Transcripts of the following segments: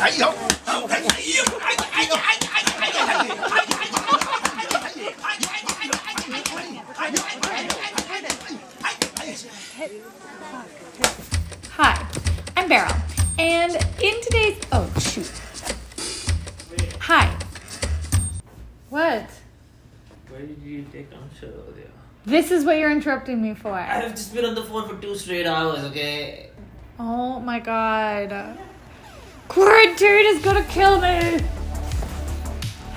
Hi, I'm Beryl, and in today's, oh shoot. Hi. What? Why did you take answer earlier? This is what you're interrupting me for. I have just been on the phone for 2 straight hours, okay? Oh my god. Quarantine is gonna kill me.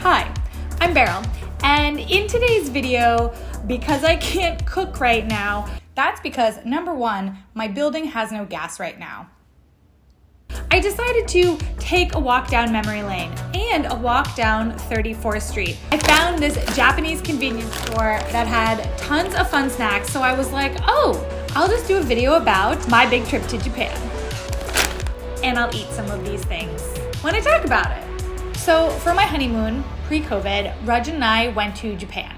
Hi, I'm Beryl, and in today's video, because I can't cook right now, that's because, number one, my building has no gas right now. I decided to take a walk down memory lane and a walk down 34th Street. I found this Japanese convenience store that had tons of fun snacks, so I was like, oh, I'll just do a video about my big trip to Japan. And I'll eat some of these things when I talk about it. So for my honeymoon, pre-COVID, Raj and I went to Japan.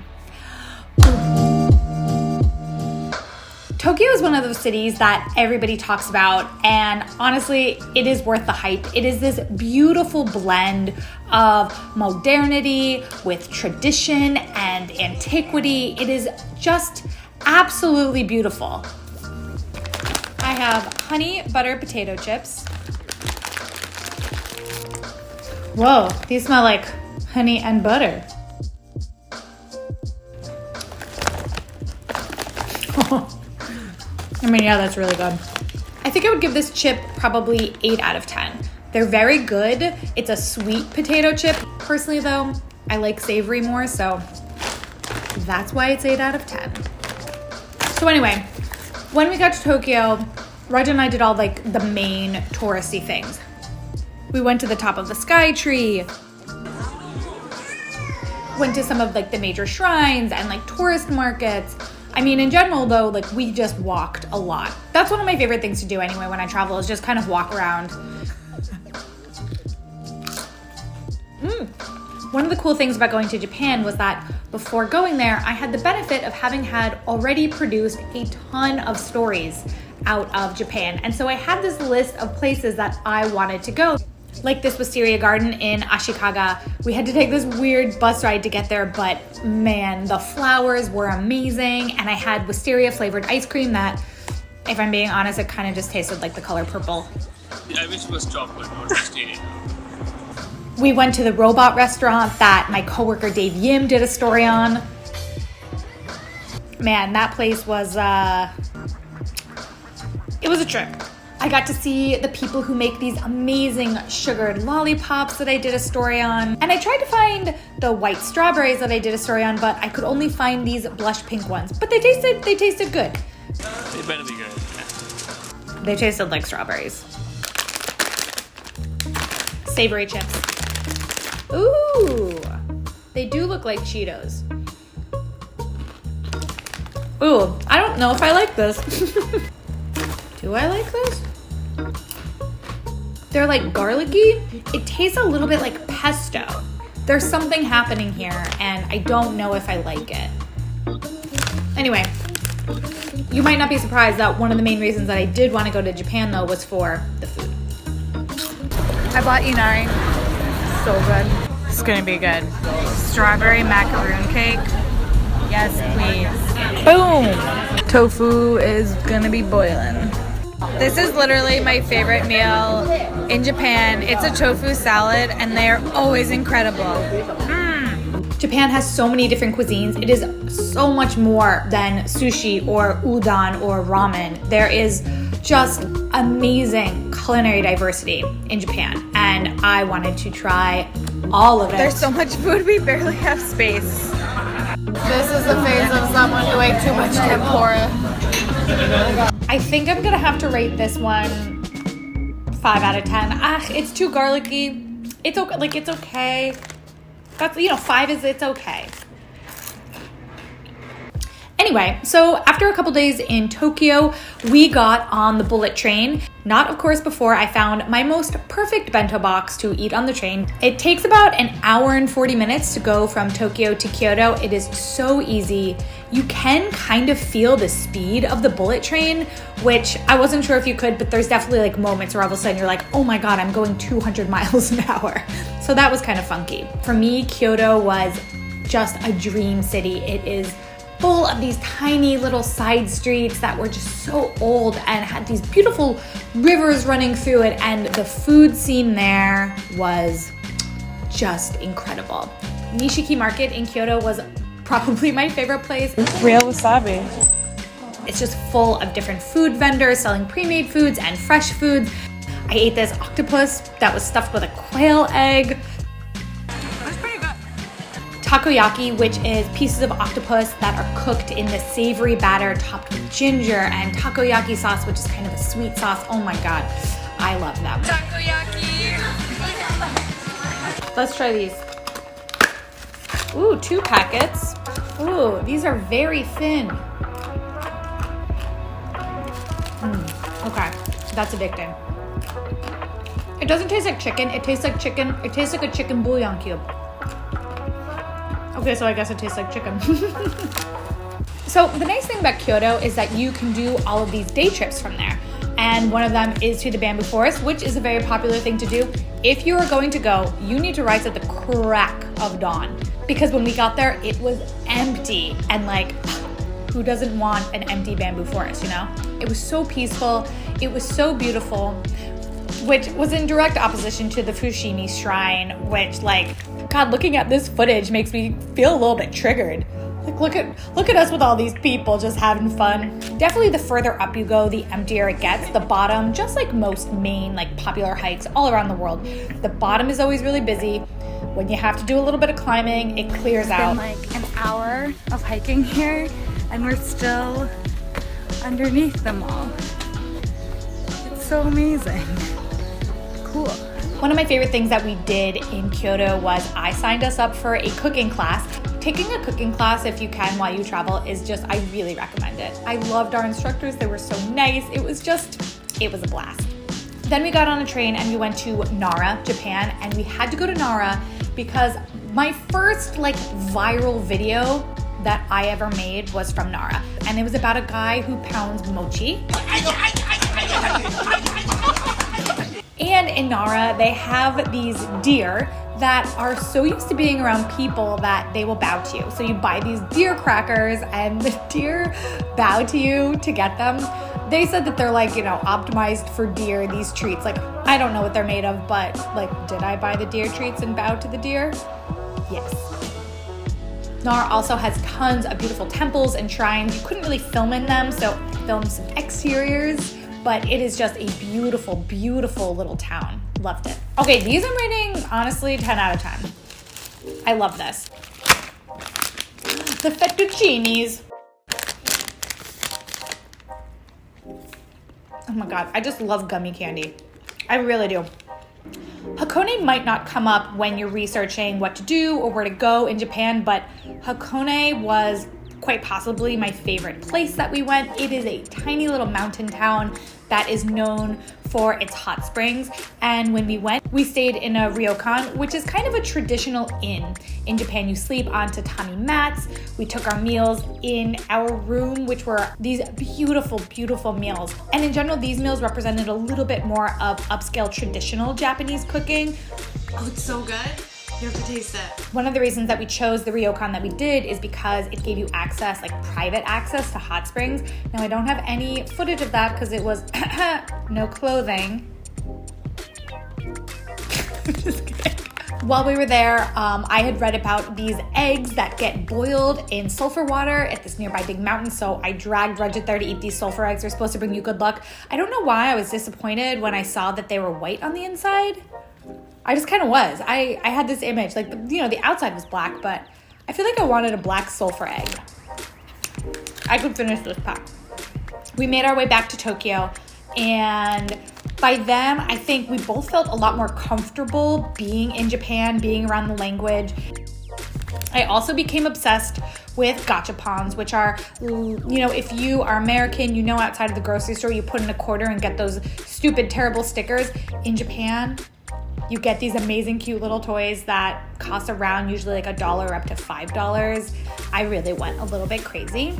Tokyo is one of those cities that everybody talks about, and honestly, it is worth the hype. It is this beautiful blend of modernity with tradition and antiquity. It is just absolutely beautiful. I have honey butter potato chips. Whoa, these smell like honey and butter. I mean, yeah, that's really good. I think I would give this chip probably 8 out of 10. They're very good. It's a sweet potato chip. Personally though, I like savory more, so that's why it's 8 out of 10. So anyway, when we got to Tokyo, Raj and I did all like the main touristy things. We went to the top of the Sky Tree, went to some of like the major shrines and like tourist markets. I mean, in general though, like we just walked a lot. That's one of my favorite things to do anyway when I travel, is just kind of walk around. One of the cool things about going to Japan was that before going there, I had the benefit of having had already produced a ton of stories out of Japan. And so I had this list of places that I wanted to go. Like this Wisteria Garden in Ashikaga. We had to take this weird bus ride to get there, but man, the flowers were amazing. And I had wisteria flavored ice cream that, if I'm being honest, it kind of just tasted like the color purple. I wish it was chocolate, not wisteria. We went to the robot restaurant that my coworker Dave Yim did a story on. Man, that place was, it was a trip. I got to see the people who make these amazing sugared lollipops that I did a story on. And I tried to find the white strawberries that I did a story on, but I could only find these blush pink ones. But they tasted good. They better be good. They tasted like strawberries. Savory Chips. Ooh, they do look like Cheetos. Ooh, I don't know if I like this. Do I like this? They're like garlicky. It tastes a little bit like pesto. There's something happening here and I don't know if I like it. Anyway, you might not be surprised that one of the main reasons that I did want to go to Japan though was for the food. I bought inari. So good. It's gonna be good. Strawberry macaroon cake. Yes, please. Boom! Tofu is gonna be boiling. This is literally my favorite meal in Japan. It's a tofu salad and they're always incredible. Japan has so many different cuisines. It is so much more than sushi or udon or ramen. There is just amazing culinary diversity in Japan and I wanted to try all of it. There's so much food we barely have space. This is the face of someone who ate too much tempura. I think I'm gonna have to rate this one 5 out of 10. It's too garlicky. It's okay. Like it's okay. That's 5 is it's okay. Anyway, so after a couple days in Tokyo, we got on the bullet train Not, of course, before I found my most perfect bento box to eat on the train. It takes about an hour and 40 minutes to go from Tokyo to Kyoto. It is so easy. You can kind of feel the speed of the bullet train, which I wasn't sure if you could, but there's definitely like moments where all of a sudden you're like, oh my God, I'm going 200 miles an hour. So that was kind of funky. For me, Kyoto was just a dream city. It is full of these tiny little side streets that were just so old and had these beautiful rivers running through it, and the food scene there was just incredible. Nishiki Market in Kyoto was probably my favorite place. Real wasabi. It's just full of different food vendors selling pre-made foods and fresh foods. I ate this octopus that was stuffed with a quail egg. Takoyaki, which is pieces of octopus that are cooked in the savory batter topped with ginger, and takoyaki sauce, which is kind of a sweet sauce. Oh my God, I love them. Takoyaki. Let's try these. Ooh, 2 packets. Ooh, these are very thin. Okay, that's addicting. It doesn't taste like chicken. It tastes like chicken. It tastes like a chicken bouillon cube. Okay, so I guess it tastes like chicken. So the nice thing about Kyoto is that you can do all of these day trips from there. And one of them is to the bamboo forest, which is a very popular thing to do. If you are going to go, you need to rise at the crack of dawn. Because when we got there, it was empty. And like, who doesn't want an empty bamboo forest, you know? It was so peaceful. It was so beautiful, which was in direct opposition to the Fushimi Shrine, which like, God, looking at this footage makes me feel a little bit triggered. Like, look at us with all these people just having fun. Definitely the further up you go, the emptier it gets. The bottom, just like most main like popular hikes all around the world, the bottom is always really busy. When you have to do a little bit of climbing, it clears out. It's been like an hour of hiking here, and we're still underneath them all. It's so amazing. Cool. One of my favorite things that we did in Kyoto was I signed us up for a cooking class. Taking a cooking class, if you can, while you travel is just, I really recommend it. I loved our instructors. They were so nice. It was a blast. Then we got on a train and we went to Nara, Japan, and we had to go to Nara because my first like viral video that I ever made was from Nara. And it was about a guy who pounds mochi. And in Nara, they have these deer that are so used to being around people that they will bow to you. So you buy these deer crackers and the deer bow to you to get them. They said that they're like, you know, optimized for deer, these treats. Like, I don't know what they're made of, but like, did I buy the deer treats and bow to the deer? Yes. Nara also has tons of beautiful temples and shrines. You couldn't really film in them, so I filmed some exteriors. But it is just a beautiful, beautiful little town. Loved it. Okay, these I'm rating, honestly, 10 out of 10. I love this. The fettuccinis. Oh my God, I just love gummy candy. I really do. Hakone might not come up when you're researching what to do or where to go in Japan, but Hakone was quite possibly my favorite place that we went. It is a tiny little mountain town that is known for its hot springs. And when we went, we stayed in a ryokan, which is kind of a traditional inn. In Japan, you sleep on tatami mats. We took our meals in our room, which were these beautiful, beautiful meals. And in general, these meals represented a little bit more of upscale traditional Japanese cooking. Oh, it's so good. You have to taste it. One of the reasons that we chose the ryokan that we did is because it gave you access, like private access to hot springs. Now I don't have any footage of that because it was no clothing. Just kidding. While we were there, I had read about these eggs that get boiled in sulfur water at this nearby big mountain, so I dragged Rajat there to eat these sulfur eggs. They're supposed to bring you good luck. I don't know why I was disappointed when I saw that they were white on the inside. I just kind of was. I had this image, like, you know, the outside was black, but I feel like I wanted a black sulfur egg. I could finish this pack. We made our way back to Tokyo, and by then, I think we both felt a lot more comfortable being in Japan, being around the language. I also became obsessed with gachapons, which are, you know, if you are American, you know, outside of the grocery store, you put in a quarter and get those stupid, terrible stickers. In Japan, you get these amazing, cute little toys that cost around usually like $1 up to $5. I really went a little bit crazy.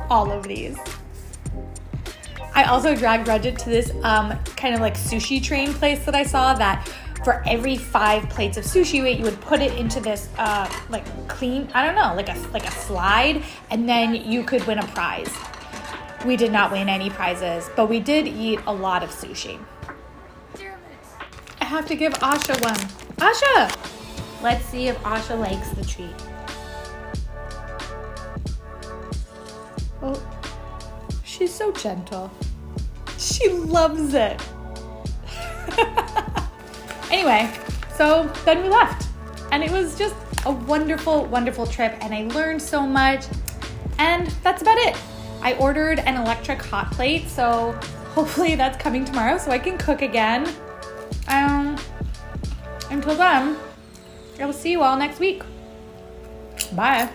All of these. I also dragged Rudget to this kind of like sushi train place that I saw that for every 5 plates of sushi you ate, you would put it into this like clean, I don't know, like a slide, and then you could win a prize. We did not win any prizes, but we did eat a lot of sushi. I have to give Asha one. Asha! Let's see if Asha likes the treat. Oh, she's so gentle. She loves it. Anyway, so then we left. And it was just a wonderful, wonderful trip. And I learned so much. And that's about it. I ordered an electric hot plate. So hopefully that's coming tomorrow so I can cook again. Until then, I will see you all next week. Bye.